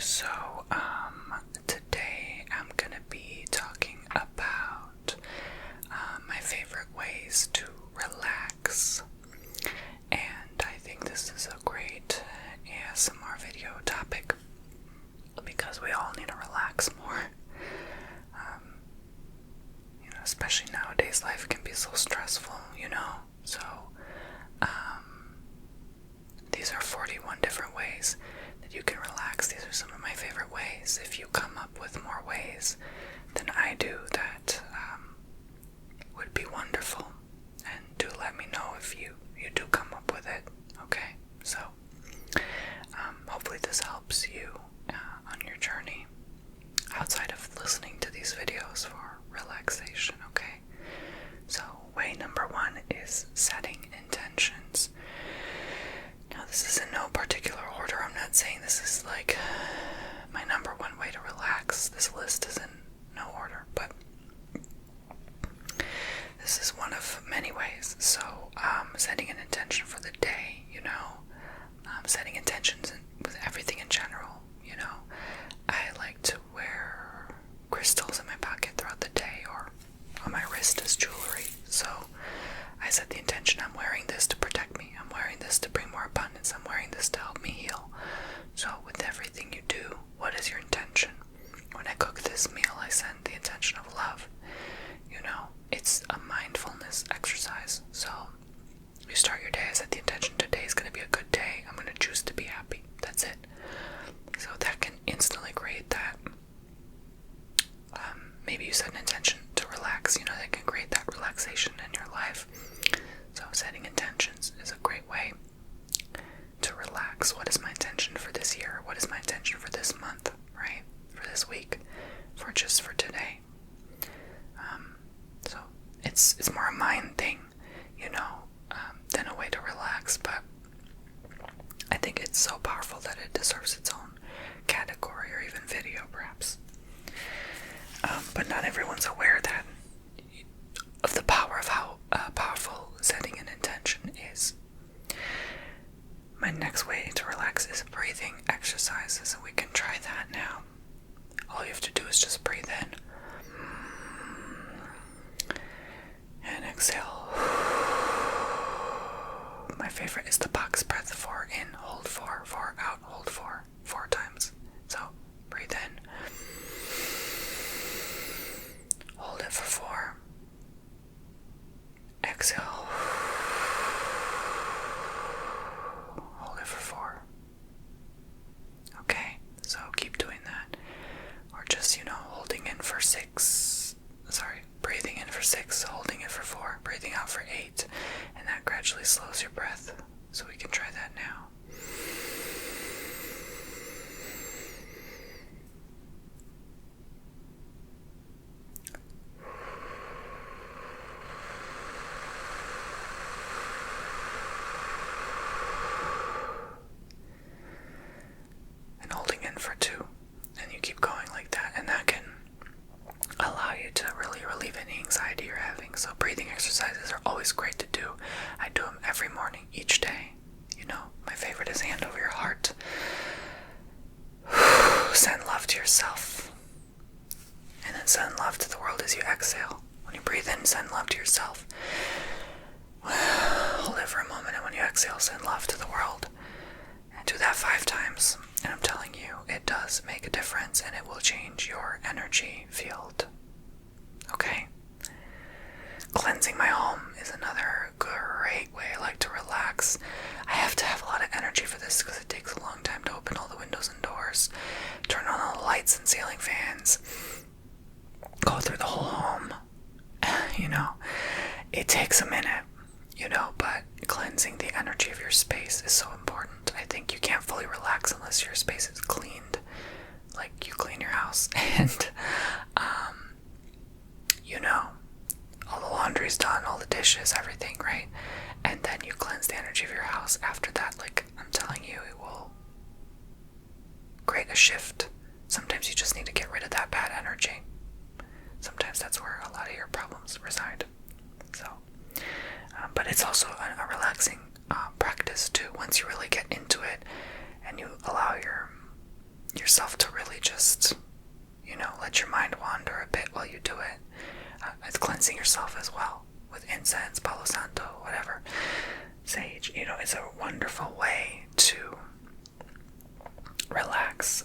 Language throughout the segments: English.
So, today I'm gonna be talking about my favorite ways to relax, and I think this is a great ASMR video topic because we all need to relax more. Especially nowadays, life can be so stressful, So, these are 41 different ways that you can relax. These are some of my favorite ways. If you come up with more ways than I do, that would be wonderful. And do let me know if you do come up with it. Okay? So, hopefully this helps you on your journey outside of listening to these videos for relaxation, okay? So, way number 1 is setting intentions. Now, this is in no particular order. I'm not saying this is like my number 1 way to relax. This list is in no order, but this is one of many ways. So, setting an intention for the day, setting intentions with everything in general, I like to wear crystals in my pocket throughout the day or on my wrist as jewelry. So I set the intention, I'm wearing this to protect me, I'm wearing this to bring more abundance, I'm wearing this to help me heal. So with everything you do, what is your intention? When I cook this meal, I send the intention of love. It's a mindfulness exercise. So you start your day, I set the intention, today is going to be a good day, I'm going to choose to be happy. That's it. So that can instantly create that. Maybe you set an intention to relax, that can create that relaxation in your life. So setting intentions is a great way to relax. What is my intention for this year? What is my intention for this month, right? For this week, for today. So it's more a mind thing, than a way to relax, but I think it's so powerful that it deserves its own category or even video, perhaps. But not everyone's aware of the power of how powerful setting an intention is. My next way to relax is breathing exercises, and we can try that now. All you have to do is just breathe in and exhale. My favorite is the box breath. 4 in, hold 4, 4 out, hold 4 times. So breathe in, hold it for 4, exhale, hold it for 4. Okay, so keep doing that. Or just, holding in for 6, breathing in for 6, holding it for 4, breathing out for 8, and that gradually slows your breath. So we can try that now. And holding in for 2, and you keep going like that, and that can allow you to really relieve any anxiety you're having. So breathing exercises are always great to do. I do them every morning, each day. My favorite is hand over your heart. Send love to yourself, and then send love to the world as you exhale. When you breathe in, send love to yourself. Hold it for a moment, and when you exhale, send love to the world. And do that 5 times, and I'm telling you, it does make a difference, and it will change your energy field. Okay? Cleansing my home is another great way I like to relax. I have to have a lot of energy for this because it takes a long time to open all the windows and doors, turn on all the lights and ceiling fans, go through the whole home. It takes a minute, but cleansing the energy of your space is so important. I think you can't fully relax unless your space is cleaned, like you clean your house, and all the laundry's done, all the dishes, everything, right? And then you cleanse the energy of your house. After that, I'm telling you, it will create a shift. Sometimes you just need to get rid of that bad energy. Sometimes that's where a lot of your problems reside. So, but it's also a relaxing practice too. Once you really get into it and you allow your yourself to really just, let your mind wander a bit while you do it. It's cleansing yourself as well with incense, Palo Santo, whatever, sage. It's a wonderful way to relax.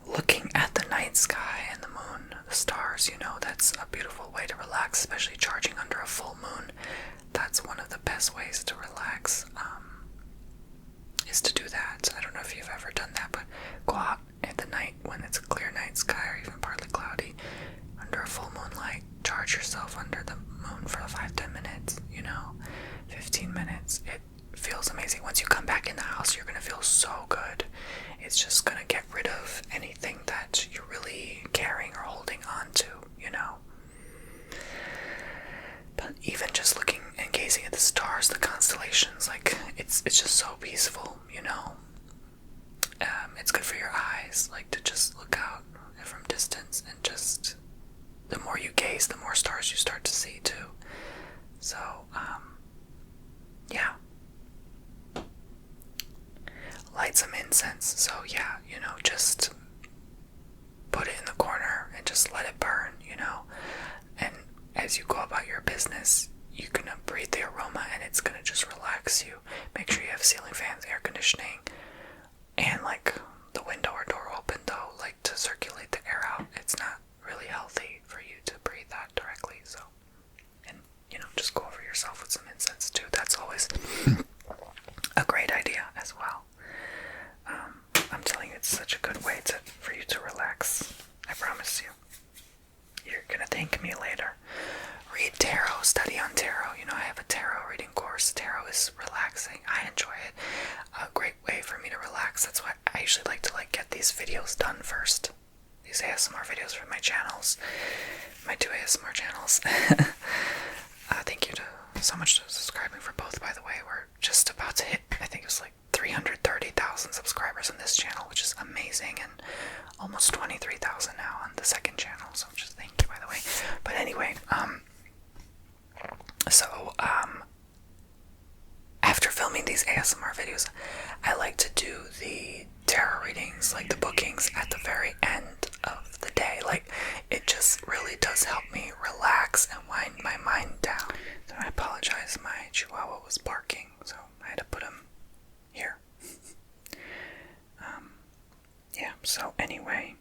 Looking at the night sky and the moon, the stars, that's a beautiful way to relax, especially charging under a full moon. That's one of the best ways to relax, is to do that. I don't know if you've ever done that, but go out at the night when it's a clear night sky or even partly cloudy, under a full moonlight, charge yourself under the moon for 5-10 minutes, 15 minutes. It feels amazing. Once you come back in the house, you're going to feel so good. It's just going to get rid of anything that you're really carrying or holding on to, But even just looking and gazing at the stars, the constellations, it's just so peaceful, It's good for your eyes, to just look out from distance, and just the more you gaze, the more stars you start to see too. So, yeah. Light some incense. So yeah, just put it in the corner and just let it burn, And as you go about your business, you're gonna breathe the aroma, and it's gonna just relax you. Make sure you have ceiling fans, air conditioning, and the window or door open though, to circulate the air out. It's not really healthy for you to breathe that directly. So, and just go over yourself with some incense too. That's always a great idea as well. I'm telling you, it's such a good way for you to relax. I promise you. You're gonna thank me later. Read tarot, study on tarot. I have a tarot reading course. Tarot is relaxing. I enjoy it. A great way for me to relax. That's why I usually like to get these videos done first. These ASMR videos for my channels. My 2 ASMR channels. Thank you so much for subscribing for both, by the way. We're just about to hit, I think it was 330,000 subscribers on this channel, which is amazing, and almost 23,000 now on the second channel, so just thank you, by the way. But anyway, after filming these ASMR videos, I like to do the tarot readings, the bookings, at the very end of the day. It just really does help me relax and wind my mind down. So I apologize, my chihuahua was barking, so I had to put him here. Yeah, so anyway,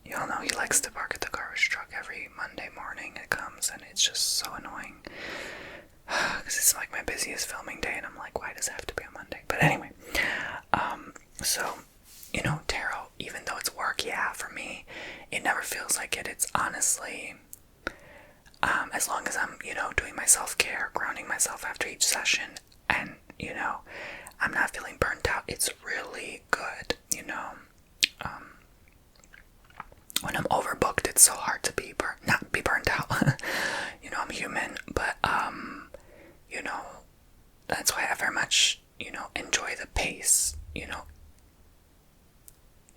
you all know he likes to bark at the garbage truck every Monday morning. It comes, and it's just so annoying, because it's my busiest filming day, and I'm why does it have to be on Monday? But anyway, so, tarot, even though it's work, yeah, for me, it never feels like it. It's honestly, as long as I'm, doing my self-care, grounding myself after each session, and, I'm not feeling burnt out, it's really good, when I'm overbooked, it's so hard to not be burnt out. I'm human, but, that's why I very much, enjoy the pace,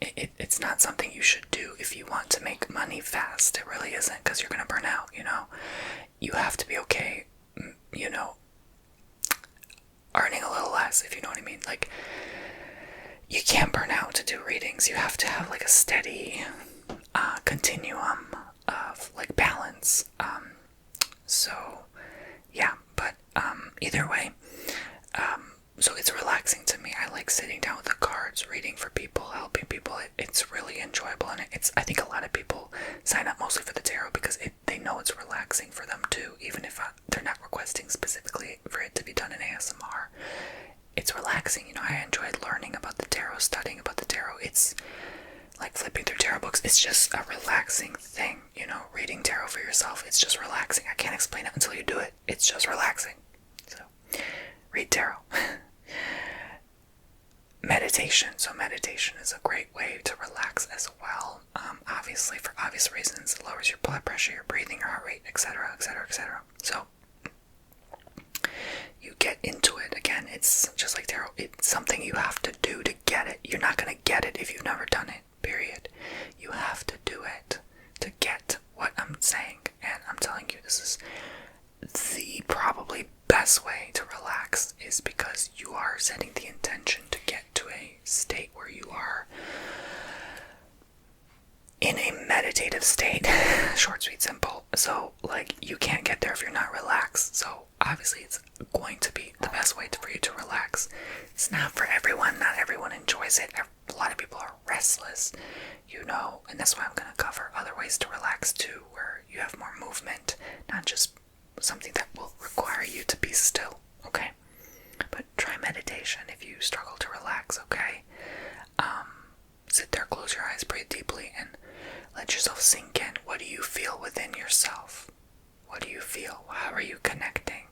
It's not something you should do if you want to make money fast. It really isn't, because you're gonna burn out, You have to be okay, earning a little less, if you know what I mean. You can't burn out to do readings. You have to have a steady continuum of balance. So yeah, but either way, so it's relaxing to me. I like sitting down with the cards, reading for people, helping people. It's really enjoyable, and I think a lot of people sign up mostly for the tarot because they know it's relaxing for them too, even if they're not requesting specifically for it to be done in ASMR. It's relaxing, I enjoyed learning about the tarot, studying about the tarot. It's like flipping through tarot books. It's just a relaxing thing, reading tarot for yourself. It's just relaxing. I can't explain it until you do it. It's just relaxing. So, read tarot. Meditation. So meditation is a great way to relax as well. Obviously, for obvious reasons, it lowers your blood pressure, your breathing, your heart rate, etc., etc., etc. So, you get into it. Again, it's just like tarot. It's something you have to do to get it. You're not going to get it if you've never done it, period. You have to do it to get what I'm saying. And I'm telling you, this is the best way to relax, is because you are setting the intention to get to a meditative state. Short, sweet, simple. So, like, you can't get there if you're not relaxed. So, obviously, it's going to be the best way for you to relax. It's not for everyone. Not everyone enjoys it. A lot of people are restless, you know, and that's why I'm going to cover other ways to relax too, where you have more movement, not just something that will require you to be still, okay? But try meditation if you struggle to relax, okay? Sit there, close your eyes, breathe deeply, and let yourself sink in. What do you feel within yourself? What do you feel? How are you connecting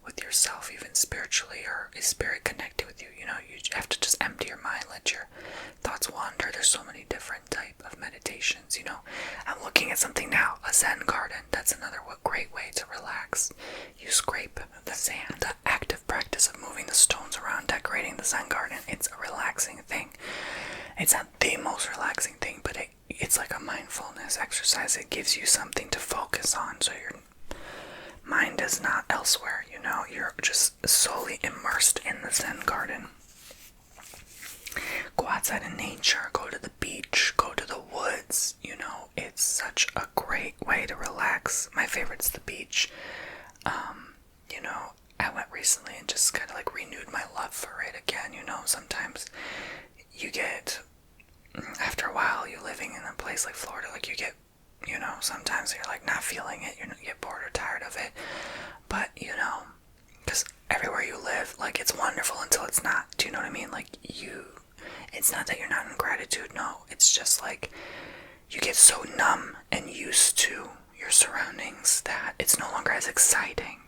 with yourself, even spiritually, or is spirit connected with you? You know, you have to just empty your mind, let your thoughts wander. There's so many different type of meditations, you know. I'm looking at something now, a Zen garden. That's another great way to relax. You scrape the sand, the active practice of moving the stones around, decorating the Zen garden. It's a relaxing thing. It's not the most relaxing thing, but it's like a mindfulness exercise. It gives you something to focus on, so your mind is not elsewhere, you know. You're just solely immersed in the Zen garden. Go outside in nature, go to the beach, go to the woods, you know. It's such a great way to relax. My favorite's the beach. You know, I went recently and just kind of like renewed my love for it again, you know. Sometimes you get, after a while, you're living in a place like Florida, like you get, you know, sometimes you're like not feeling it, you get bored or tired of it, but you know, because everywhere you live, like, it's wonderful until it's not. Do you know what I mean? Like, it's not that you're not in gratitude, no, it's just like you get so numb and used to your surroundings that it's no longer as exciting,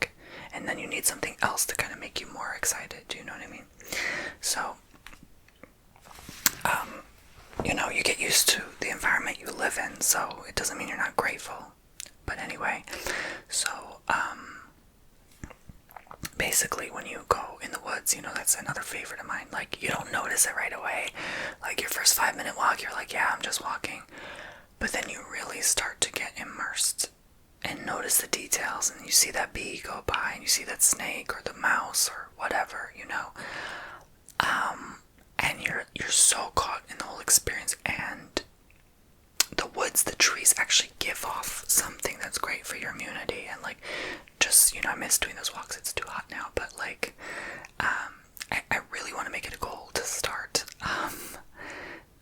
and then you need something else to kind of make you more excited. Do you know what I mean? So you know, you get used to the environment you live in, so it doesn't mean you're not grateful. But anyway, so basically when you go in the woods, you know, that's another favorite of mine. Like, you don't notice it right away. Like, your first 5-minute walk, you're like, yeah, I'm just walking. But then you really start to get immersed and notice the details, and you see that bee go by, and you see that snake or the mouse or whatever, you know. And you're so caught in the whole experience, and the woods, the trees actually give off something that's great for your immunity, and like, just, you know, I miss doing those walks. It's too hot now, but like, I really want to make it a goal to start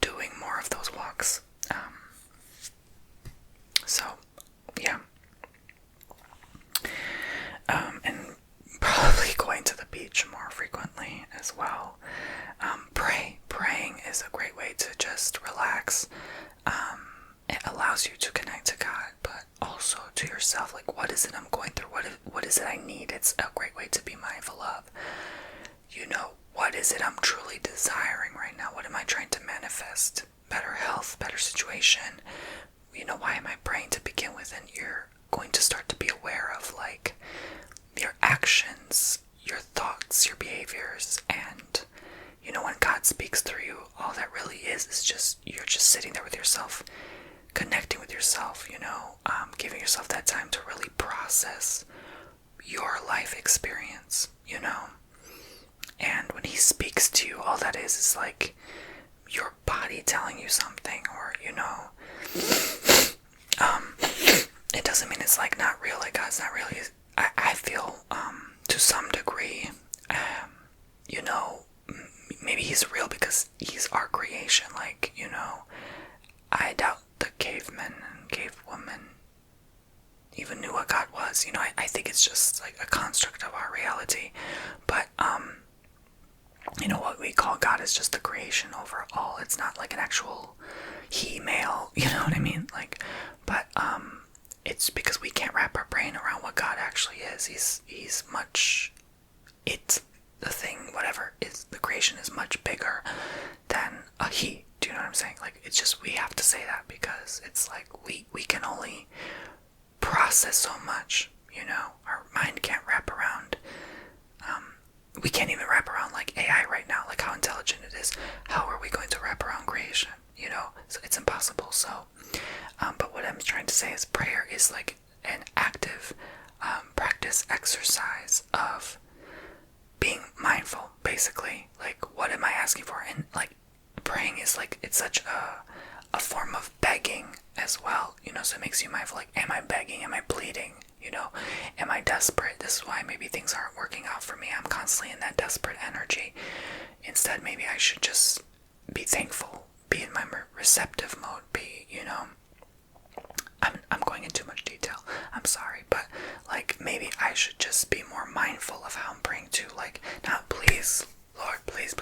doing more of those walks. So yeah, and probably going to the beach more frequently as well. Praying is a great way to just relax. It allows you to connect to God, but also to yourself. Like, what is it I'm going through? What is it I need? It's a great way to be mindful of. You know, what is it I'm truly desiring right now? What am I trying to manifest? Better health, better situation. You know, why am I praying to begin with? And you're going to start to be aware of, like, your actions, your thoughts, your behaviors, and, you know, when God speaks through you, all that really is just, you're just sitting there with yourself, connecting with yourself, you know, giving yourself that time to really process your life experience, you know. And when he speaks to you, all that is like your body telling you something, or, you know, it doesn't mean it's like not real, like God's not real. I feel, to some degree, you know, maybe he's real because he's our creation. Like, you know, I doubt the cavemen and cavewomen even knew what God was. You know, I think it's just like a construct of our reality. But, you know, what we call God is just the creation overall. It's not like an actual he-male, you know what I mean? Like, but, it's because we can't wrap our brain around what God actually is. He's much, it's the thing, whatever, is the creation is much bigger than a he. Do you know what I'm saying? Like, it's just, we have to say that because it's like we can only process so much, you know. Our mind can't wrap around, we can't even wrap around like AI right now, like how intelligent it is. How are we going to wrap around creation, you know? So it's impossible. So but what I'm trying to say is prayer is like an active practice exercise of being mindful, basically. Like, what am I asking for? And like, praying is like, it's such a form of begging as well, so it makes you mindful, like, am I begging? Am I pleading? Am I desperate? This is why maybe things aren't working out for me. I'm constantly in that desperate energy. Instead, maybe I should just be thankful, be in my receptive mode, I'm going into too much detail. I'm sorry, but like maybe I should just be more mindful of how I'm praying to, like, not please, Lord, please,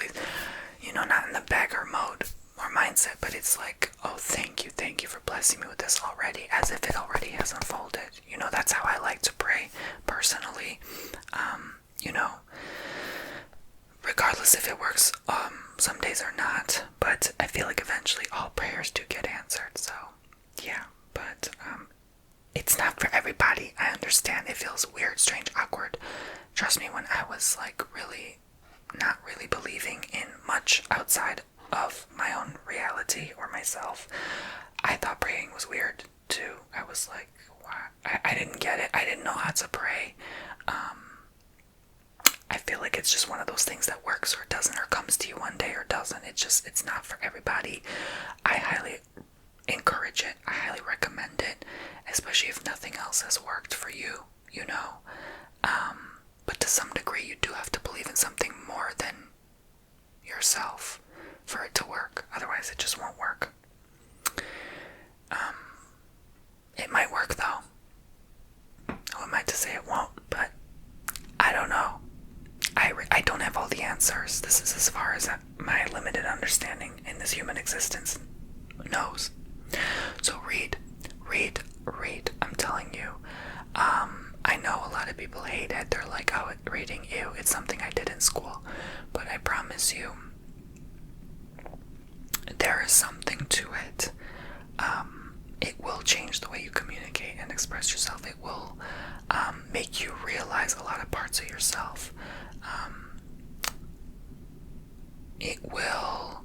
not in the beggar mode or mindset, but it's like, oh, thank you for blessing me with this already, as if it already has unfolded. That's how I like to pray personally. Regardless if it works some days or not, but I feel like eventually all prayers do get answered. So yeah, but it's not for everybody. I understand it feels weird, strange, awkward. Trust me, when I was like really not really believing in much outside of my own reality or myself, I thought praying was weird too. I was like, wow, I didn't get it. I didn't know how to pray. I feel like it's just one of those things that works or it doesn't, or comes to you one day or doesn't. It's not for everybody. I highly encourage it. I highly recommend it, especially if nothing else has worked for you, but to some degree you do have to believe in something more than yourself for it to work. Otherwise it just won't work. It might work though. Who am I to say it won't? But I don't know. I don't have all the answers. This is as far as my limited understanding in this human existence knows. So read. I'm telling you. I know a lot of people hate it. They're like, oh, reading, ew, it's something I did in school. But I promise you, there is something to it. It will change the way you communicate and express yourself. It will make you realize a lot of parts of yourself. It will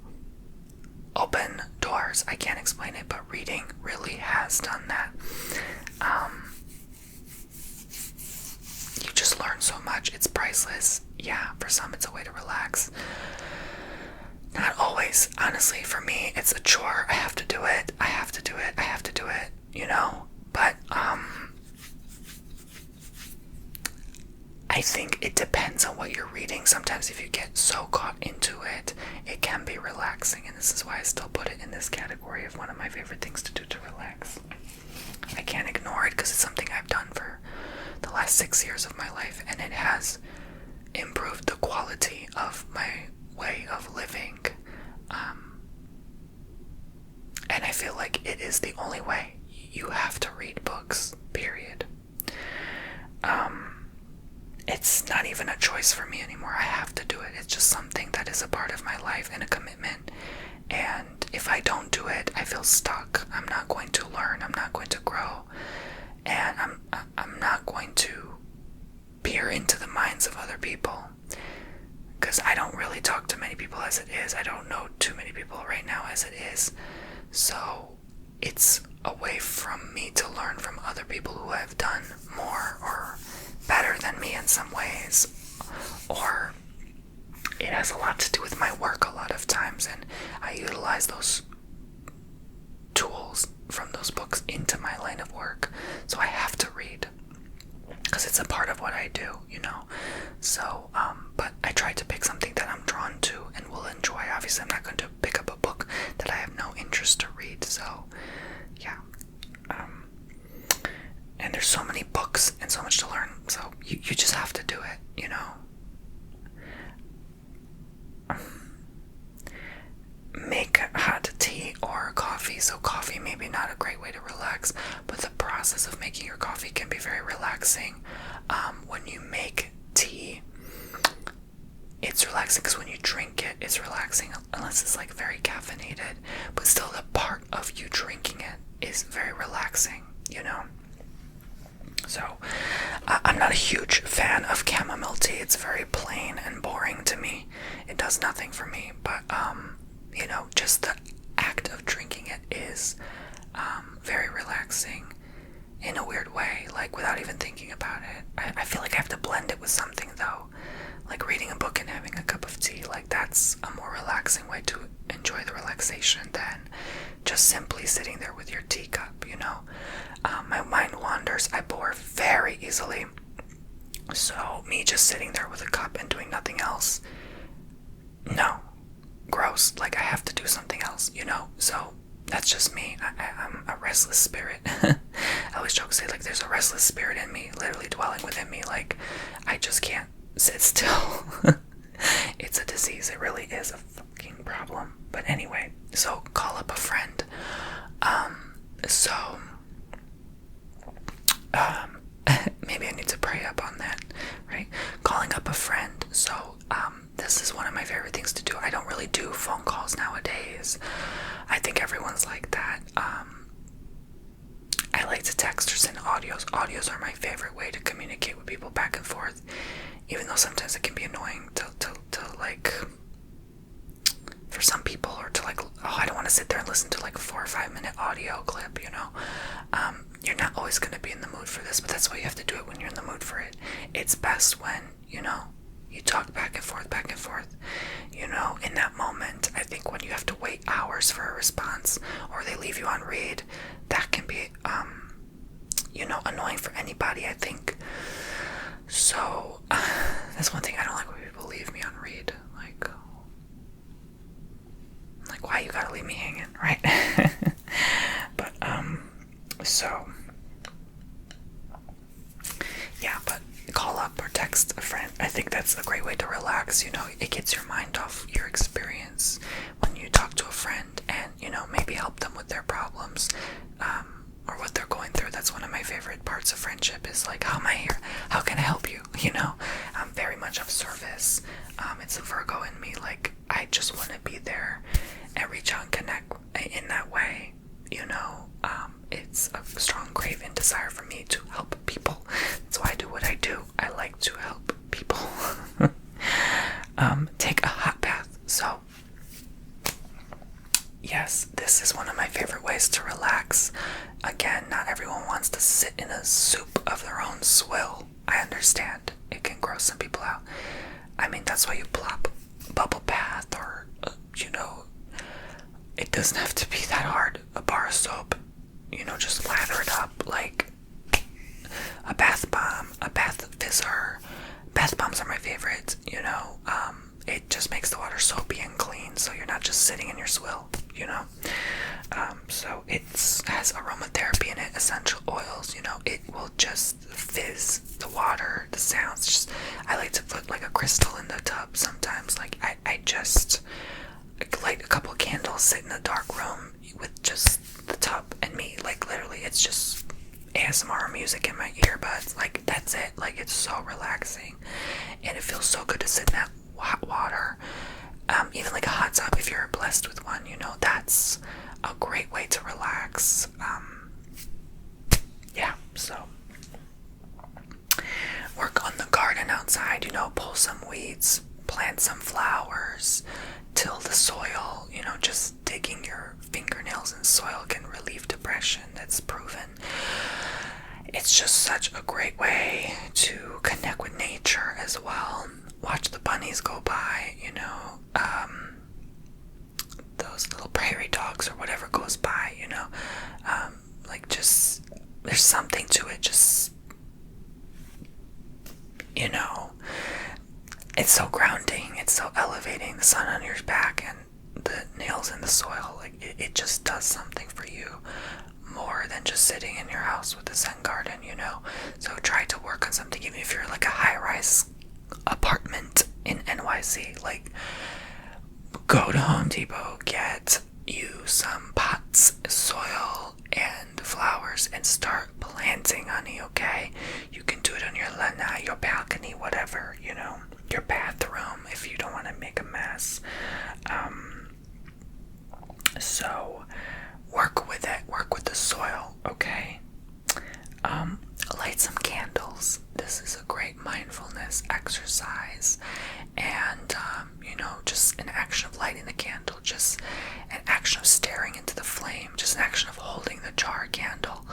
open doors. I can't explain it, but reading really has done that. You just learn so much. It's priceless. Yeah, for some it's a way to relax. Not always. Honestly, for me, it's a chore. I have to do it. But I think it depends on what you're reading. Sometimes if you get so caught into it, it can be relaxing, and this is why I still put it in this category of one of my favorite things to do to relax. I can't ignore it because it's something I've done for the last 6 years of my life, and it has improved the quality of my way of living. And I feel like it is the only way. You have to read books, period. It's not even a choice for me anymore. I have to do it. It's just something that is a part of my life and a commitment. And if I don't do it, I feel stuck. I'm not going to learn. I'm not going to grow. And I'm not going to peer into the minds of other people. Because I don't really talk to many people as it is. I don't know too many people right now as it is. So it's a way from me to learn from other people who have done more or better than me in some ways. Or it has a lot to do with my work a lot of times, and I utilize those tools from those books into my line of work. So I have to read because it's a part of what I do, So, but I try to pick something that I'm drawn to and will enjoy. Obviously, I'm not going to pick up a book that I have no interest to read. So, yeah. And there's so many books and so much to learn. So you just have to do it, Make hot tea or coffee. So coffee maybe not a great way to relax, but the process of making your coffee can be very relaxing. When you make tea, it's relaxing because when you drink it, it's relaxing, unless it's like very caffeinated. But still, the part of you drinking it is very relaxing, So, I'm not a huge fan of chamomile tea. It's very plain and boring to me. It does nothing for me, but, just the act of drinking it is very relaxing. in a weird way, like without even thinking about it. I feel like I have to blend it with something though, like reading a book and having a cup of tea. Like that's a more relaxing way to enjoy the relaxation than just simply sitting there with your teacup, you know. My mind wanders. I bore very easily. So me just sitting there with a cup and doing nothing else, no, gross. Like I have to do something else, you know. So that's just me. I'm a restless spirit. I always joke, say like there's a restless spirit in me, literally dwelling within me. Like I just can't sit still. It's a disease. It really is a fucking problem. But anyway, so call up a friend. Maybe I need to pray up on that, right? Calling up a friend. So, this is one of my favorite things to do. I don't really do phone calls nowadays. I think everyone's like that. I like to text or send audios. Audios are my favorite way to communicate with people back and forth, even though sometimes it can be annoying to like, for some people, or to like, oh, I don't want to sit there and listen to like a 4 or 5 minute audio clip, you know. You're not always going to be in the mood for this, but that's why you have to do it when you're in the mood for it. It's best when, you know, you talk back and forth, you know, in that moment. I think when you have to wait hours for a response, or they leave you on read, that can be, you know, annoying for anybody, I think. So, that's one thing I don't like, when people leave me on read. Like, why you gotta leave me hanging, right? But, so, yeah, but call up or text a friend. I think that's a great way to relax, you know. It gets your mind off your experience when you talk to a friend and, you know, maybe help them with their problems, or what they're going through. That's one of my favorite parts of friendship, is like, how am I here? How can I help you? You know, I'm very much of service. It's a Virgo in me. Like, I just want to be there and reach out and connect in that way, you know. It's a strong craving desire for me to help people. That's why I do what I do. I like to help people. Take a hot bath. So, yes, this is one of my favorite ways to relax. Again, not everyone wants to sit in a soup of their own swill. I understand. It can gross some people out. I mean, that's why you plop bubble bath, or, you know, it doesn't have to be that hard. A bar of soap, you know, just lather it up like a bath bomb, a bath fizzer. Bath bombs are my favorite, you know. It just makes the water soapy and clean, so you're not just sitting in your swill, you know. So it has aromatherapy in it, essential oils, you know. It will just fizz the water, the sounds. Just, I like to put like a crystal in the tub sometimes. Like I just light a couple candles, sit in a dark room with just the tub and me. Like literally, it's just ASMR music in my earbuds. Like that's it. Like it's so relaxing, and it feels so good to sit in that hot water. Even like a hot tub, if you're blessed with one, you know, that's a great way to relax. Yeah, so work on the garden outside, you know, pull some weeds, plant some flowers, till the soil, you know. Just digging your fingernails in soil can relieve depression. That's proven. It's just such a great way to connect with nature as well. Watch the bunnies go by, you know, those little prairie dogs or whatever goes by, you know. Like, just, there's something to it. Just, you know, it's so grounding, it's so elevating. The sun on your back and the nails in the soil, like it just does something for you more than just sitting in your house with a Zen garden, you know. So try to work on something, even if you're like a high-rise apartment in NYC. Like, go to Home Depot, get you some pots, soil, and flowers, and start planting, honey, okay? You can do it on your lanai, your balcony, whatever, you know, your bathroom, if you don't want to make a mess. So work with it, work with the soil, okay? Light some candles. This is a great mindfulness exercise, and you know, just an action of lighting the candle, just an action action of staring into the flame, just an action of holding the jar candle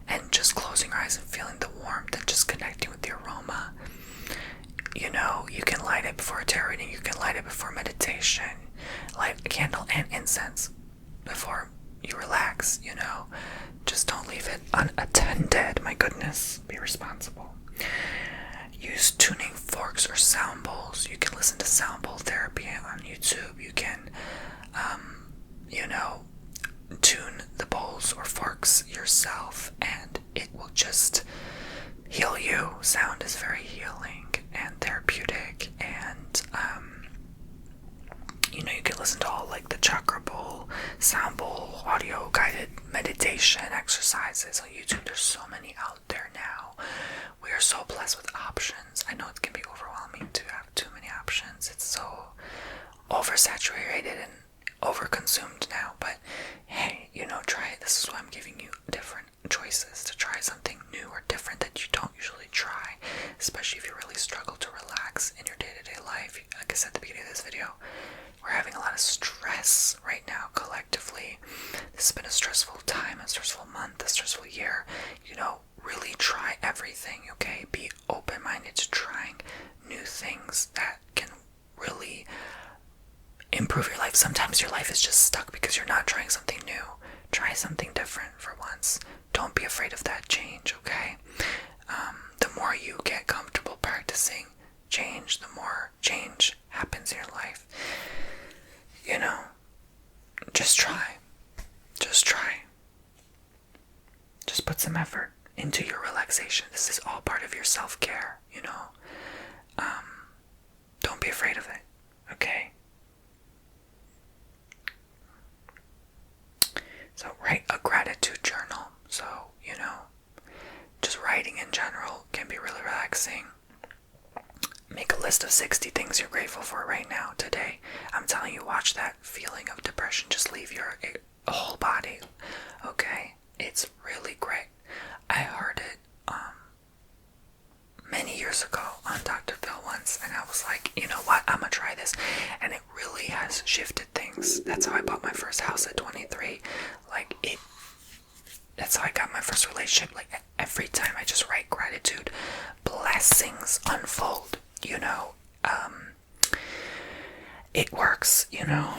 and just closing your eyes and feeling the warmth and just connecting with the aroma. You know, you can light it before a tarot reading, you can light it before meditation, light a candle and incense before you relax, you know. Just don't leave it unattended, my goodness. Be responsible. Use tuning forks or sound bowls. You can listen to sound bowl therapy on YouTube. You can, you know, tune the bowls or forks yourself, and it will just heal you. Sound is very healing and therapeutic, and you know, you can listen to all like the chakra bowl, sound bowl, audio guided meditation exercises on YouTube. There's so many out there now. We are so blessed with options. I know it can be overwhelming to have too many options. It's so oversaturated and overconsumed now, but hey, you know, try it. This is why I'm giving you different choices to try something new or different that you don't usually try, especially if you really struggle to relax in your day-to-day life. Like I said at the beginning of this video, we're having a lot of stress right now collectively. This has been a stressful time, a stressful month, a stressful year. You know, really try everything, okay? Be open-minded to trying new things that can really improve your life. Sometimes your life is just stuck because you're not trying something new. Try something different for once. Don't be afraid of that change, okay? The more you get comfortable practicing change, the more change happens in your life. You know, just try. Just try. Just put some effort into your relaxation. This is all part of your self-care, you know. Don't be afraid of it, okay? So write a gratitude journal. So, you know, just writing in general can be really relaxing. Make a list of 60 things you're grateful for right now, today. I'm telling you, watch that feeling of depression just leave your whole body, okay? It's really great. I heard it many years ago on Dr. Phil once, and I was like, you know what, I'm gonna try this, and it really has shifted things. That's how I bought my first house at 23. That's how I got my first relationship. Like, every time I just write gratitude, blessings unfold, you know. It works, you know.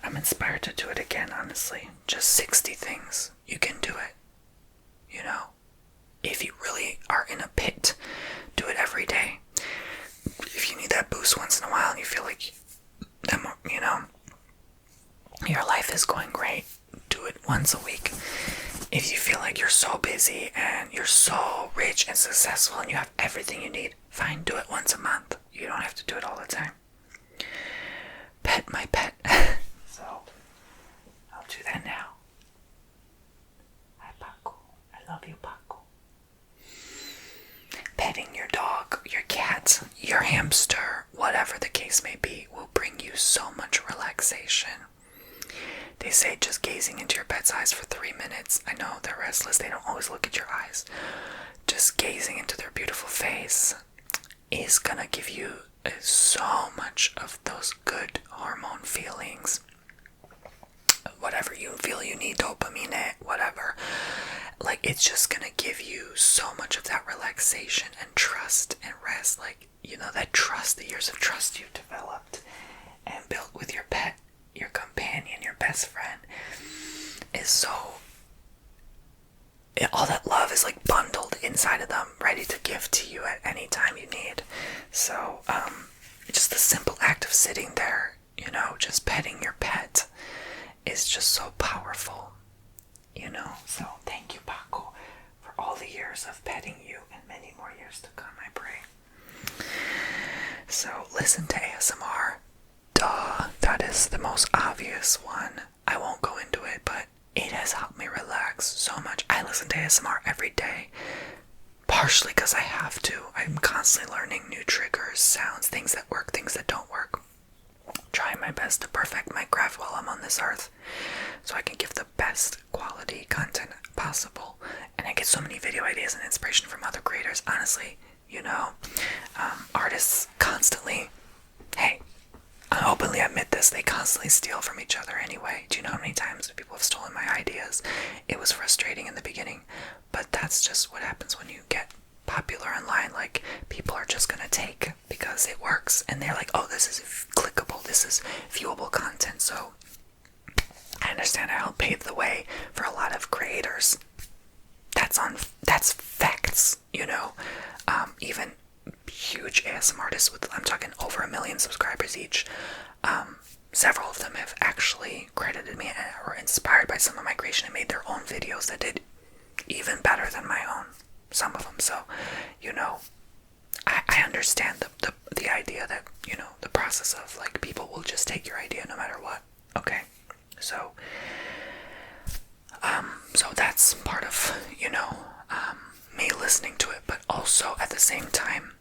I'm inspired to do it again, honestly. Just 60 things. You can do it, you know. If you really are in a pit, do it every day. If you need that boost once in a while and you feel like, you know, your life is going great, do it once a week. If you feel like you're so busy and you're so rich and successful and you have everything you need, fine, do it once a month. You don't have to do it all the time. Pet my pet. So, I'll do that now. Hi, Paco. I love you, Paco. Petting your dog, your cat, your hamster, whatever the case may be, will bring you so much relaxation. They say just gazing into your pet's eyes for 3 minutes. I know they're restless. They don't always look at your eyes. Just gazing into their beautiful face is gonna give you so much of those good hormone feelings. Whatever you feel you need, dopamine, whatever. Like, it's just gonna give you so much of that relaxation and trust and rest. Like, you know, that trust, the years of trust you've developed and built with your pet, your companion, your best friend, is so, all that love is like bundled inside of them, ready to give to you at any time you need. So just the simple act of sitting there, you know, just petting your pet is just so powerful, you know. So thank you, Paco, for all the years of petting you and many more years to come, I pray. So listen to ASMR. Duh, that is the most obvious one. I won't go into it, but it has helped me relax so much. I listen to ASMR every day, partially because I have to. I'm constantly learning new triggers, sounds, things that work, things that don't work. Trying my best to perfect my craft while I'm on this earth, so I can give the best quality content possible. And I get so many video ideas and inspiration from other creators, honestly, you know. Artists constantly, hey, I openly admit this, they constantly steal from each other anyway. Do you know how many times people have stolen my ideas? It was frustrating in the beginning, but that's just what happens when you get popular online. Like, people are just gonna take because it works, and they're like, oh, this is clickable, this is viewable content. So I understand I helped pave the way for a lot of creators. That's facts, you know. Even huge ASMR artists with, I'm talking over 1 million subscribers each, several of them have actually credited me or were inspired by some of my creation and made their own videos that did even better than my own, some of them. So, you know, I understand the idea that, you know, the process of, like, people will just take your idea no matter what. Okay, so that's part of, you know, me listening to it, but also at the same time,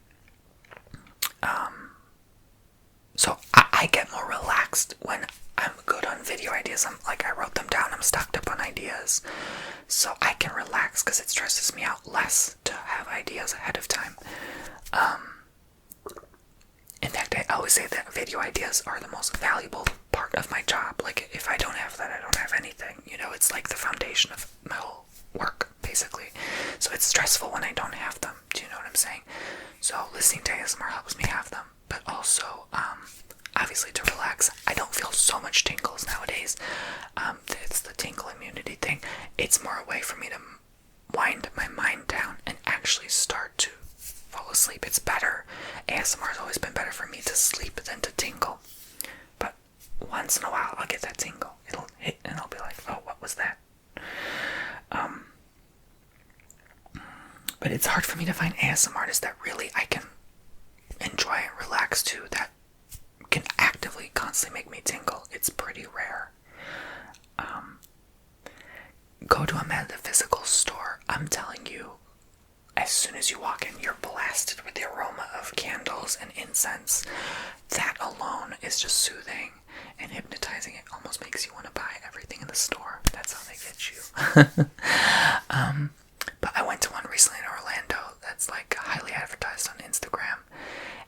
so I get more relaxed when I'm good on video ideas. I'm like, I wrote them down, I'm stocked up on ideas, so I can relax because it stresses me out less to have ideas ahead of time. In fact, I always say that video ideas are the most valuable part of my job. Like, if I don't have that, I don't have anything. You know, it's like the foundation of my whole work, basically. So it's stressful when I don't have them. Do you know what I'm saying? So listening to ASMR helps me have them. But also, obviously to relax. I don't feel so much tingles nowadays. It's the tingle immunity thing. It's more a way for me to wind my mind down and actually start to fall asleep. It's better. ASMR has always been better for me to sleep than to tingle. But once in a while, I'll get that tingle. It'll hit and I'll be like, oh, what was that? But it's hard for me to find ASMR artists that really I can enjoy and relax to, that can actively, constantly make me tingle. It's pretty rare. Go to a metaphysical store. I'm telling you, as soon as you walk in, you're blasted with the aroma of candles and incense. That alone is just soothing and hypnotizing. It almost makes you want to buy everything in the store. That's how they get you. But I went to one recently in Orlando that's like highly advertised on Instagram,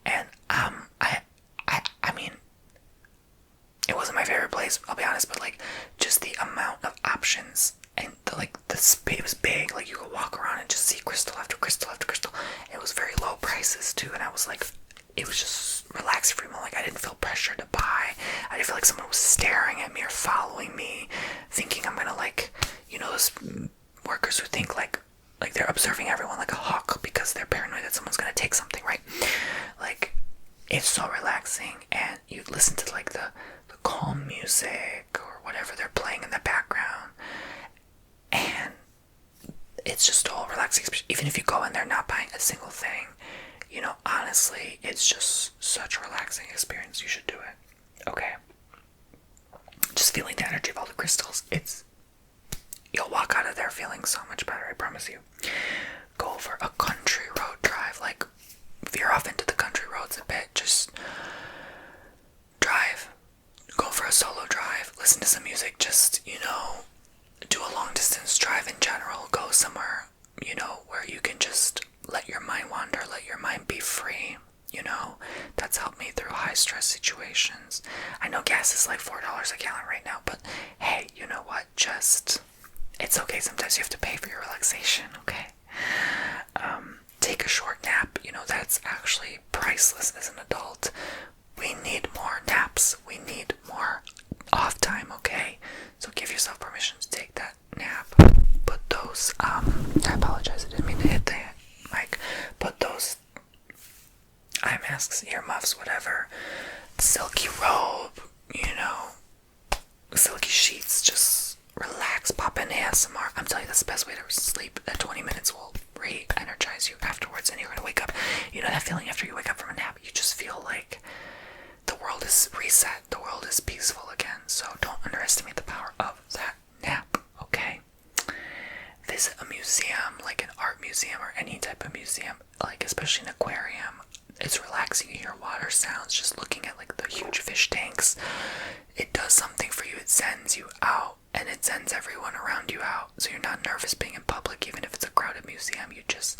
and I mean, it wasn't my favorite place, I'll be honest, but like, just the amount of options and the space was big. Like, you could walk around and just see crystal after crystal after crystal. It was very low prices too, and I was like, it was just relaxing for me. Like, I didn't feel pressure to buy. I didn't feel like someone was staring at me or following me, thinking I'm gonna, like, you know, those workers who think like they're observing everyone like a hawk because they're paranoid that someone's gonna take something, right? Like, it's so relaxing, and you listen to like the calm music or whatever they're playing in the background, and it's just all relaxing. Even if you go in there not buying a single thing, you know, honestly, it's just such a relaxing experience. You should do it. Okay, just feeling the energy of all the crystals, you'll walk out of there feeling so much better, I promise you. Go for a country road drive, like, veer off into the country roads a bit, just drive. Go for a solo drive, listen to some music, just, you know, do a long distance drive in general. Go somewhere, you know, where you can just let your mind wander, let your mind be free, you know. That's helped me through high stress situations. I know gas is like $4 a gallon right now, but hey, you know what, just, it's okay, sometimes you have to pay for your relaxation, okay? Take a short nap, you know, that's actually priceless as an adult. We need more naps, we need more off time, okay? So give yourself permission to take that nap. Put those, I apologize, I didn't mean to hit the mic. Put those eye masks, earmuffs, whatever, silky robe, you know, silky sheets, just relax, pop in ASMR. I'm telling you, that's the best way to sleep. That 20 minutes will re-energize you afterwards, and you're gonna wake up. You know that feeling after you wake up from a nap? You just feel like the world is reset, the world is peaceful again. So don't underestimate the power of that nap, okay? Visit a museum, like an art museum or any type of museum, like especially an aquarium. It's relaxing. You hear water sounds, just looking at like the huge fish tanks. It does something for you. It sends you out, and it sends everyone around you out, so you're not nervous being in public. Even if it's a crowded museum, you just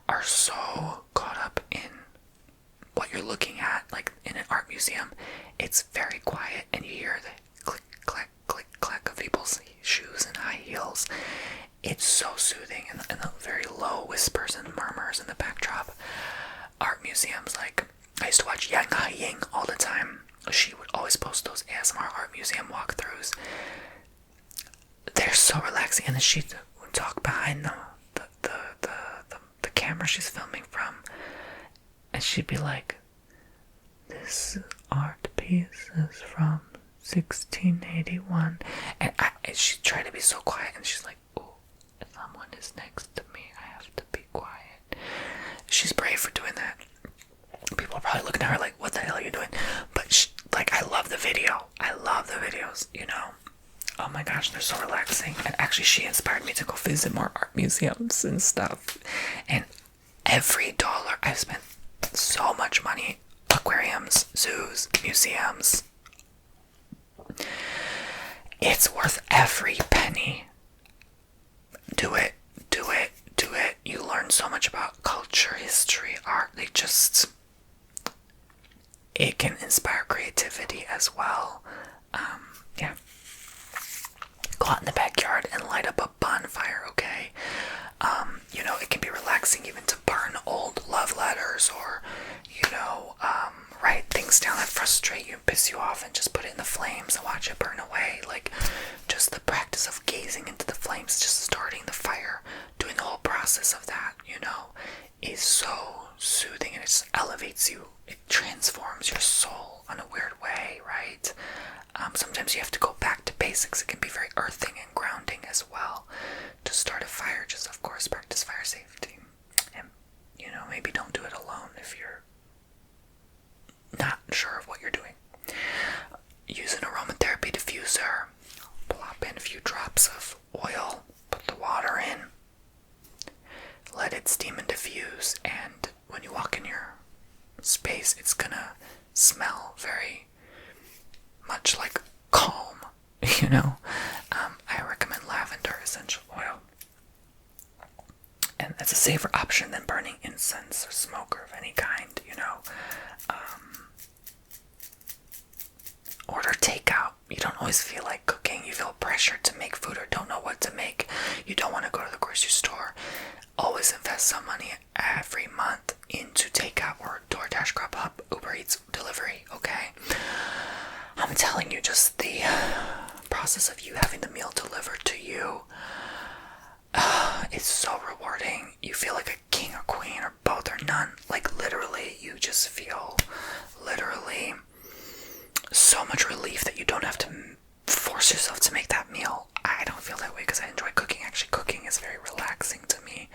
are so caught up in what you're looking at. Like in an art museum, it's very quiet and you hear the click, clack, click, clack of people's shoes and high heels. It's so soothing, and the very low whispers and murmurs in the backdrop. Art museums, like, I used to watch Yang Ha-Ying all the time. She would always post those ASMR art museum walkthroughs. They're so relaxing, and then she would talk behind the camera she's filming from, and she'd be like, this art piece is from 1681, and she'd try to be so quiet, and she's like, oh, if someone is next to me, I have to be quiet. She's brave for doing that. People are probably looking at her like, what the hell are you doing? But I love the video. I love the videos, you know. Oh my gosh, they're so relaxing. And actually, she inspired me to go visit more art museums and stuff. And every dollar I've spent so much money. Aquariums, zoos, museums. It's worth every penny. Do it, do it, do it. You learn so much about culture, history, art. It can inspire creativity as well. Yeah. Go out in the backyard and light up a bonfire, okay? It can be relaxing even to burn old love letters, or, write things down that frustrate you and piss you off and just put it in the flames and watch it burn away. Like, just the practice of gazing into the flames, just starting the fire, doing the whole process of that, is so soothing, and it just elevates you. It transforms your soul in a weird way, right? Sometimes you have to go back to basics. It can be very earthing and grounding as well. To start a fire, just of course practice fire safety. And, maybe don't do it alone if you're not sure of what you're doing. Use an aromatherapy diffuser. Plop in a few drops of oil. Put the water in. Let it steam and diffuse. And when you walk in your space, it's gonna smell very much like calm, I recommend lavender essential oil, and it's a safer option than burning incense or smoke or of any kind. Order takeout. You don't always feel like cooking. You feel pressured to make food or don't know what to make. You don't want to go to the grocery store. Always invest some money every month into takeout or DoorDash, Grubhub, Uber Eats delivery, okay? I'm telling you, just the process of you having the meal delivered to you, it's so rewarding. You feel like a king or queen, or both or none. Like, literally, you just feel so much relief that you don't have to force yourself to make that meal. I don't feel that way because I enjoy cooking. Actually, cooking is very relaxing to me.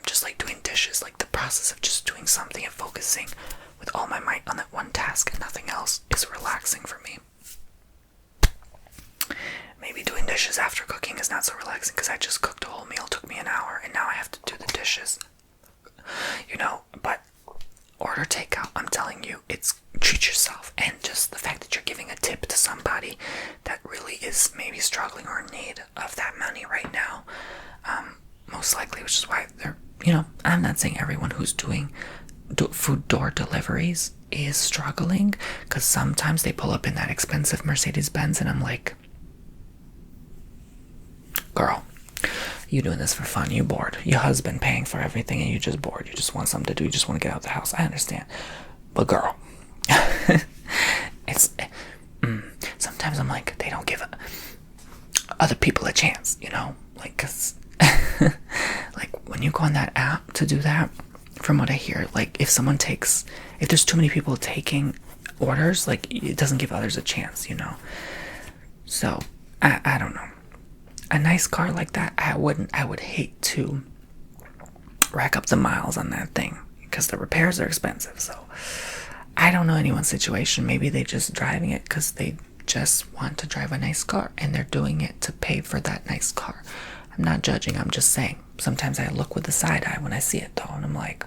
Just like doing dishes, like the process of just doing something and focusing with all my might on that one task and nothing else is relaxing for me. Maybe doing dishes after cooking is not so relaxing because I just cooked a whole meal, took me an hour, and now I have to do the dishes. But order takeout. I'm telling you, treat yourself, and just the fact that you're giving a tip to somebody that really is maybe struggling or in need of that money right now, most likely, which is why they're, I'm not saying everyone who's doing food door deliveries is struggling, because sometimes they pull up in that expensive Mercedes-Benz and I'm like, girl, you doing this for fun, you bored, your husband paying for everything and you just bored, you just want something to do, you just want to get out of the house. I understand, but girl, sometimes I'm like, they don't give other people a chance, like, cause like when you go on that app to do that, from what I hear, like if there's too many people taking orders, like it doesn't give others a chance, so I don't know. A nice car like that, I would hate to rack up the miles on that thing because the repairs are expensive. So I don't know anyone's situation. Maybe they just driving it because they just want to drive a nice car and they're doing it to pay for that nice car. I'm not judging, I'm just saying. Sometimes I look with the side eye when I see it though, and I'm like,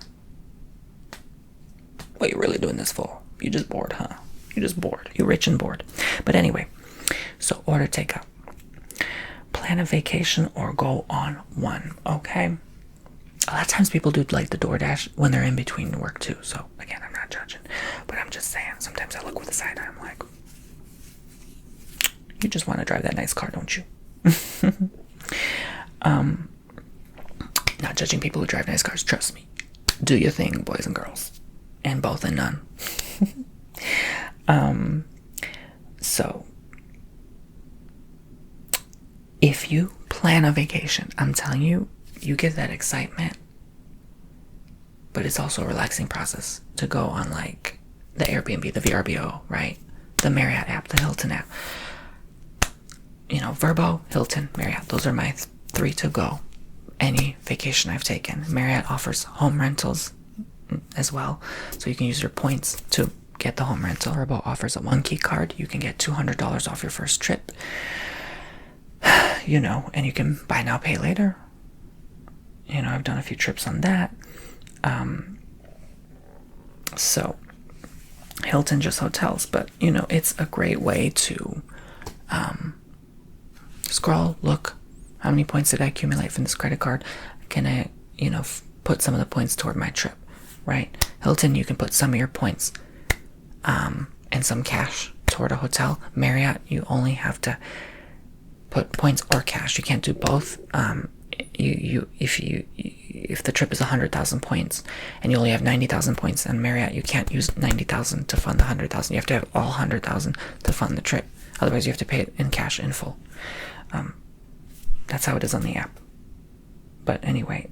what you really doing this for? You just bored, huh? You just bored. You're rich and bored. But anyway, so order takeout. Plan a vacation or go on one, okay? A lot of times people do like the DoorDash when they're in between work too. So again, I'm not judging. But I'm just saying, sometimes I look with a side eye, I'm like, you just want to drive that nice car, don't you? Not judging people who drive nice cars, trust me. Do your thing, boys and girls. And both and none. So, if you plan a vacation, I'm telling you, you get that excitement. But it's also a relaxing process to go on like the Airbnb, the VRBO, right? The Marriott app, the Hilton app. You know, Vrbo, Hilton, Marriott. Those are my 3 to go. Any vacation I've taken. Marriott offers home rentals as well. So you can use your points to get the home rental. Vrbo offers a 1-key card. You can get $200 off your first trip. You know, and you can buy now, pay later. You know, I've done a few trips on that. So Hilton just hotels, but you know, it's a great way to scroll, look, how many points did I accumulate from this credit card? Can I, you know, put some of the points toward my trip, right? Hilton, you can put some of your points and some cash toward a hotel. Marriott, you only have to put points or cash. You can't do both. If the trip is 100,000 points and you only have 90,000 points on Marriott, you can't use 90,000 to fund the 100,000. You have to have all 100,000 to fund the trip. Otherwise, you have to pay it in cash in full. That's how it is on the app. But anyway,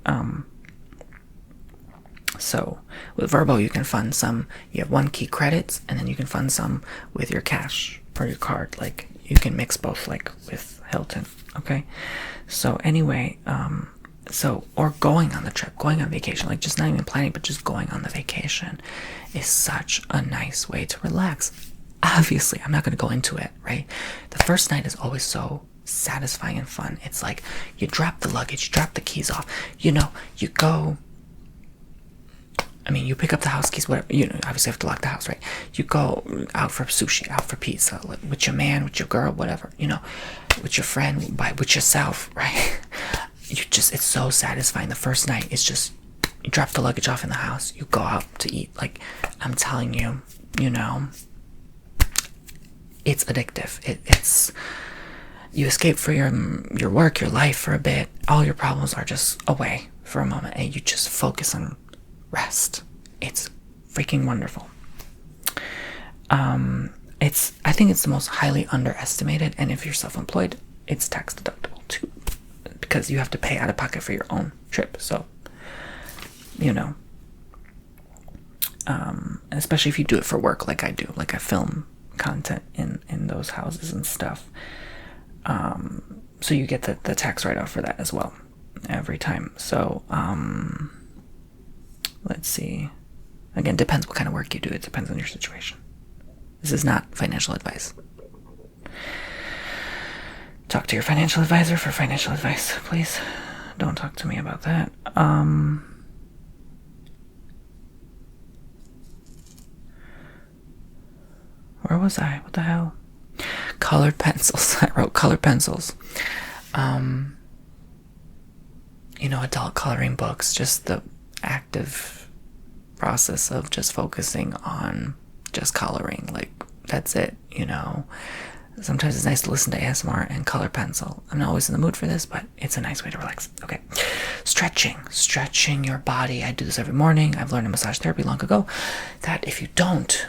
so with Vrbo, you can fund some. You have 1-key credits, and then you can fund some with your cash or your card. Like you can mix both, like with Hilton. Okay. So anyway, or going on the trip, going on vacation, like just not even planning, but just going on the vacation is such a nice way to relax. Obviously, I'm not going to go into it, right? The first night is always so satisfying and fun. It's like you drop the luggage, you drop the keys off, you know, you go, I mean, you pick up the house keys, whatever, you know, obviously you have to lock the house, right? You go out for sushi, out for pizza, with your man, with your girl, whatever, you know, with your friend, with yourself, right? It's so satisfying. The first night is just, you drop the luggage off in the house, you go out to eat. Like, I'm telling you, you know, it's addictive. It's, you escape for your work, your life for a bit. All your problems are just away for a moment, and you just focus on rest. It's freaking wonderful. I think it's the most highly underestimated, and if you're self-employed, it's tax deductible too, because you have to pay out of pocket for your own trip. So, you know, especially if you do it for work, like I do, like I film content in those houses and stuff. So you get the tax write-off for that as well every time. So, let's see. Again, depends what kind of work you do. It depends on your situation. This is not financial advice. Talk to your financial advisor for financial advice, please. Don't talk to me about that. Where was I? What the hell? Colored pencils. I wrote colored pencils. You know, adult coloring books, just the active process of just focusing on just coloring. Like, that's it, you know. Sometimes it's nice to listen to ASMR and color pencil. I'm not always in the mood for this, but it's a nice way to relax. Okay. Stretching your body. I do this every morning. I've learned in massage therapy long ago that if you don't,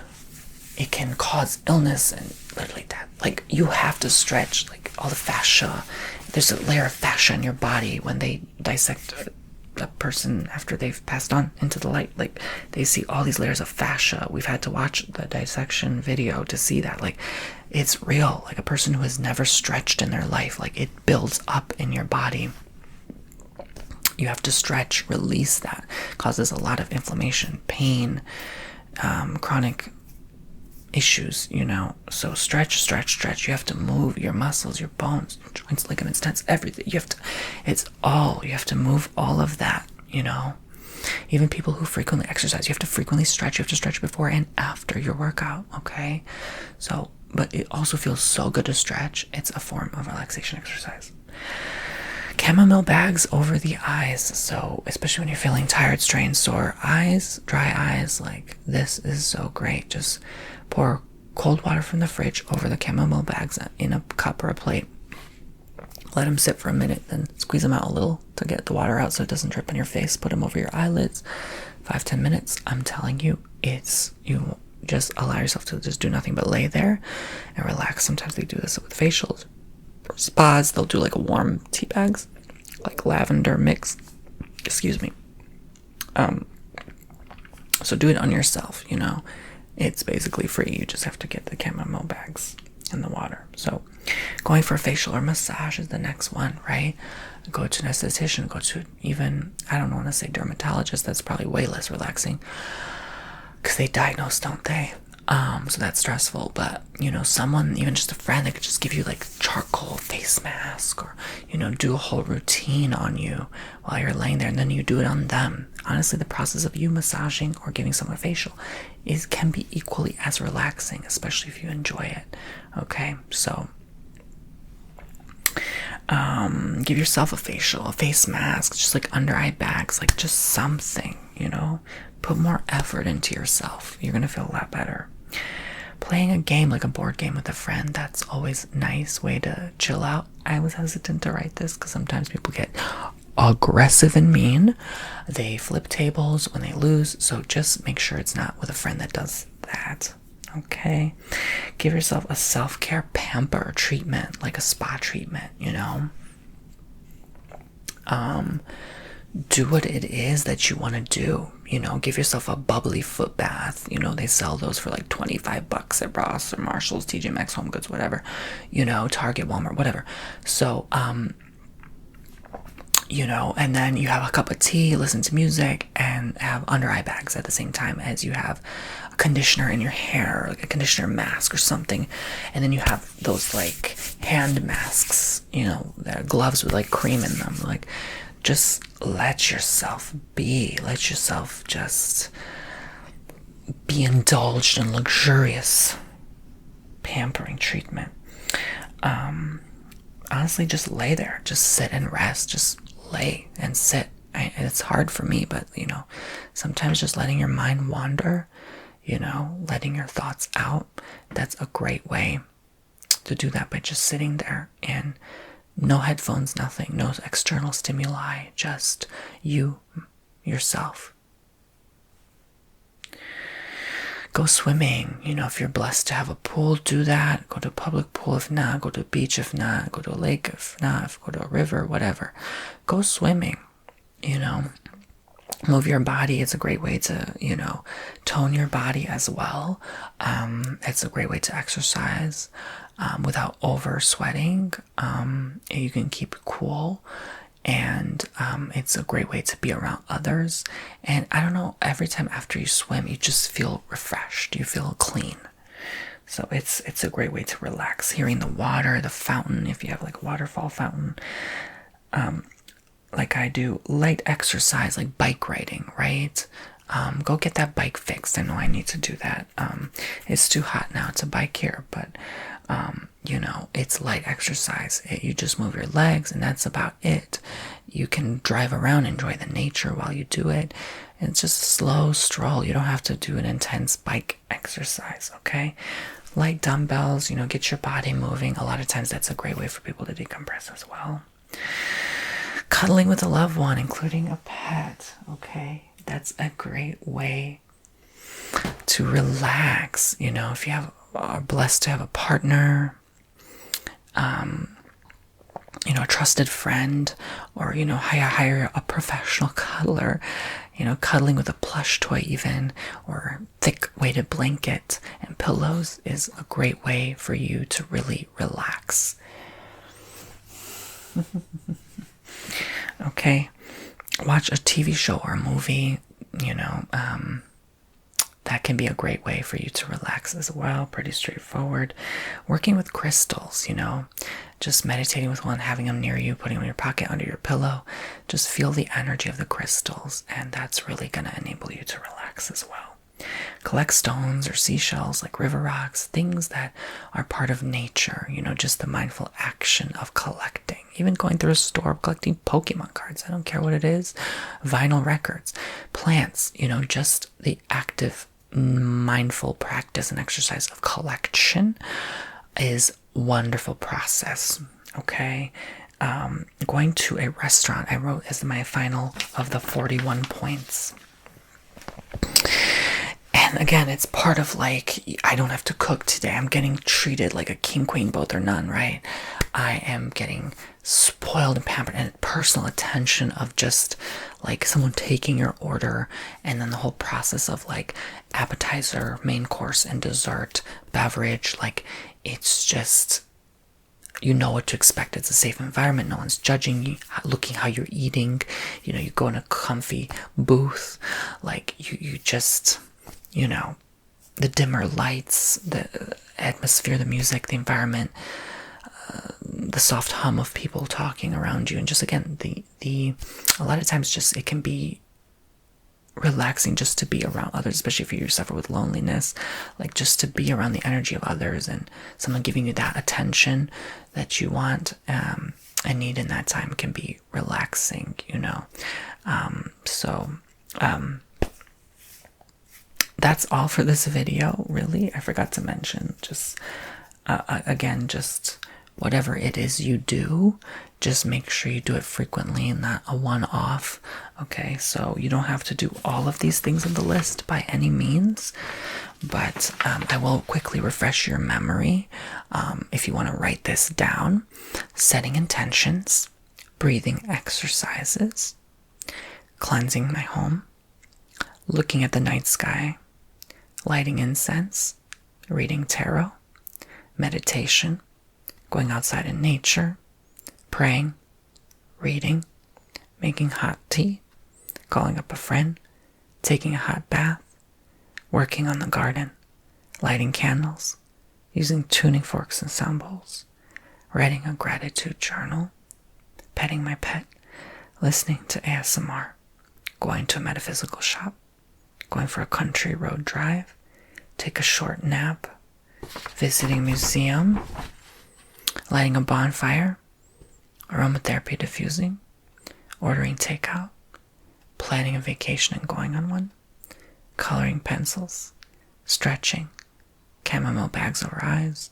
it can cause illness and literally death. Like, you have to stretch, like, all the fascia. There's a layer of fascia in your body when they dissect a person after they've passed on into the light. Like, they see all these layers of fascia. We've had to watch the dissection video to see that. Like, it's real. Like, a person who has never stretched in their life, like, it builds up in your body. You have to stretch, release that. It causes a lot of inflammation, pain, chronic issues, you know. So stretch. You have to move your muscles, your bones, joints, ligaments, tendons, everything. You have to move all of that, you know. Even people who frequently exercise, you have to frequently stretch. You have to stretch before and after your workout, okay? So, but it also feels so good to stretch. It's a form of relaxation exercise. Chamomile bags over the eyes. So especially when you're feeling tired, strained, sore eyes, dry eyes, like this is so great. Just pour cold water from the fridge over the chamomile bags in a cup or a plate. Let them sit for a minute, then squeeze them out a little to get the water out so it doesn't drip in your face. Put them over your eyelids. 5-10 minutes. I'm telling you, you just allow yourself to just do nothing but lay there and relax. Sometimes they do this with facials or spas. They'll do like warm tea bags, like lavender mix. Excuse me. So do it on yourself, you know. It's basically free. You just have to get the chamomile bags in the water. So going for a facial or massage is the next one, right? Go to an esthetician, go to even, I don't want to say dermatologist, that's probably way less relaxing because they diagnose, don't they? So that's stressful, but you know, someone, even just a friend that could just give you like charcoal face mask, or you know, do a whole routine on you while you're laying there, and then you do it on them. Honestly, the process of you massaging or giving someone a facial can be equally as relaxing, especially if you enjoy it. Okay, so give yourself a facial, a face mask, just like under eye bags, like just something, you know. Put more effort into yourself. You're gonna feel a lot better. Playing a game, like a board game with a friend, that's always a nice way to chill out. I was hesitant to write this because sometimes people get aggressive and mean. They flip tables when they lose, so just make sure it's not with a friend that does that. Okay? Give yourself a self-care pamper treatment, like a spa treatment, you know? Do what it is that you want to do, you know. Give yourself a bubbly foot bath, you know. They sell those for like $25 at Ross or Marshall's, TJ Maxx, Home Goods, whatever, you know, Target, Walmart, whatever. So you know, and then you have a cup of tea, listen to music, and have under eye bags at the same time as you have a conditioner in your hair, like a conditioner mask or something. And then you have those like hand masks, you know, that are gloves with like cream in them. Like, just let yourself be. Let yourself just be indulged in luxurious pampering treatment. Honestly, just lay there. Just sit and rest. Just lay and sit. It's hard for me, but, you know, sometimes just letting your mind wander, you know, letting your thoughts out, that's a great way to do that by just sitting there and no headphones, nothing, no external stimuli, just you, yourself. Go swimming, you know, if you're blessed to have a pool, do that. Go to a public pool if not, go to a beach if not, go to a lake if not, go to a river, whatever. Go swimming, you know. Move your body. It's a great way to, you know, tone your body as well. It's a great way to exercise without over sweating. You can keep cool, and it's a great way to be around others. And I don't know, every time after you swim, you just feel refreshed. You feel clean. So it's a great way to relax. Hearing the water, the fountain, if you have like a waterfall fountain. Like I do, light exercise, like bike riding, right? Go get that bike fixed. I know I need to do that. It's too hot now to bike here, but you know, it's light exercise. You just move your legs, and that's about it. You can drive around, enjoy the nature while you do it. It's just a slow stroll. You don't have to do an intense bike exercise, okay? Light dumbbells, you know, get your body moving. A lot of times that's a great way for people to decompress as well. Cuddling with a loved one, including a pet, okay? That's a great way to relax. You know, if you are blessed to have a partner, you know, a trusted friend, or, you know, hire a professional cuddler, you know, cuddling with a plush toy even, or thick weighted blanket and pillows is a great way for you to really relax. Okay, watch a TV show or a movie, you know, that can be a great way for you to relax as well. Pretty straightforward. Working with crystals, you know, just meditating with one, having them near you, putting them in your pocket, under your pillow. Just feel the energy of the crystals, and that's really going to enable you to relax as well. Collect stones or seashells like river rocks, things that are part of nature, you know, just the mindful action of collecting even going through a store collecting Pokemon cards. I don't care what it is. Vinyl records, plants, just the active mindful practice and exercise of collection is wonderful process. Okay. Going to a restaurant, I wrote as my final of the 41 points. And again, it's part of like, I don't have to cook today. I'm getting treated like a king, queen, both or none, right? I am getting spoiled and pampered, and personal attention of just like someone taking your order, and then the whole process of like appetizer, main course, and dessert, beverage. Like, it's just, you know what to expect. It's a safe environment. No one's judging you, looking how you're eating. You go in a comfy booth. Like, you just, the dimmer lights, the atmosphere, the music, the environment, the soft hum of people talking around you. And just, again, a lot of times just, it can be relaxing just to be around others, especially if you suffer with loneliness, like just to be around the energy of others and someone giving you that attention that you want and need in that time can be relaxing. That's all for this video. Really, I forgot to mention, just again, just whatever it is you do, just make sure you do it frequently and not a one-off. Okay, so you don't have to do all of these things on the list by any means, but I will quickly refresh your memory. If you want to write this down: setting intentions, breathing exercises, cleansing my home, looking at the night sky, lighting incense, reading tarot, meditation, going outside in nature, praying, reading, making hot tea, calling up a friend, taking a hot bath, working on the garden, lighting candles, using tuning forks and sound bowls, writing a gratitude journal, petting my pet, listening to ASMR, going to a metaphysical shop, going for a country road drive, take a short nap, visiting a museum, lighting a bonfire, aromatherapy diffusing, ordering takeout, planning a vacation and going on one, coloring pencils, stretching, chamomile bags over eyes,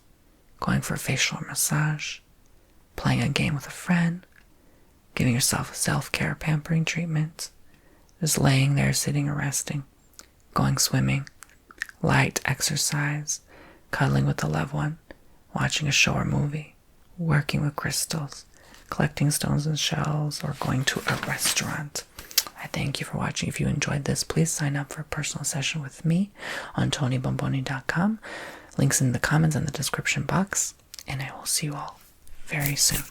going for a facial massage, playing a game with a friend, giving yourself a self-care pampering treatment, just laying there, sitting or resting, going swimming, light exercise, cuddling with a loved one, watching a show or movie, working with crystals, collecting stones and shells, or going to a restaurant. I thank you for watching. If you enjoyed this, please sign up for a personal session with me on TonyBomboni.com. Links in the comments and the description box, and I will see you all very soon.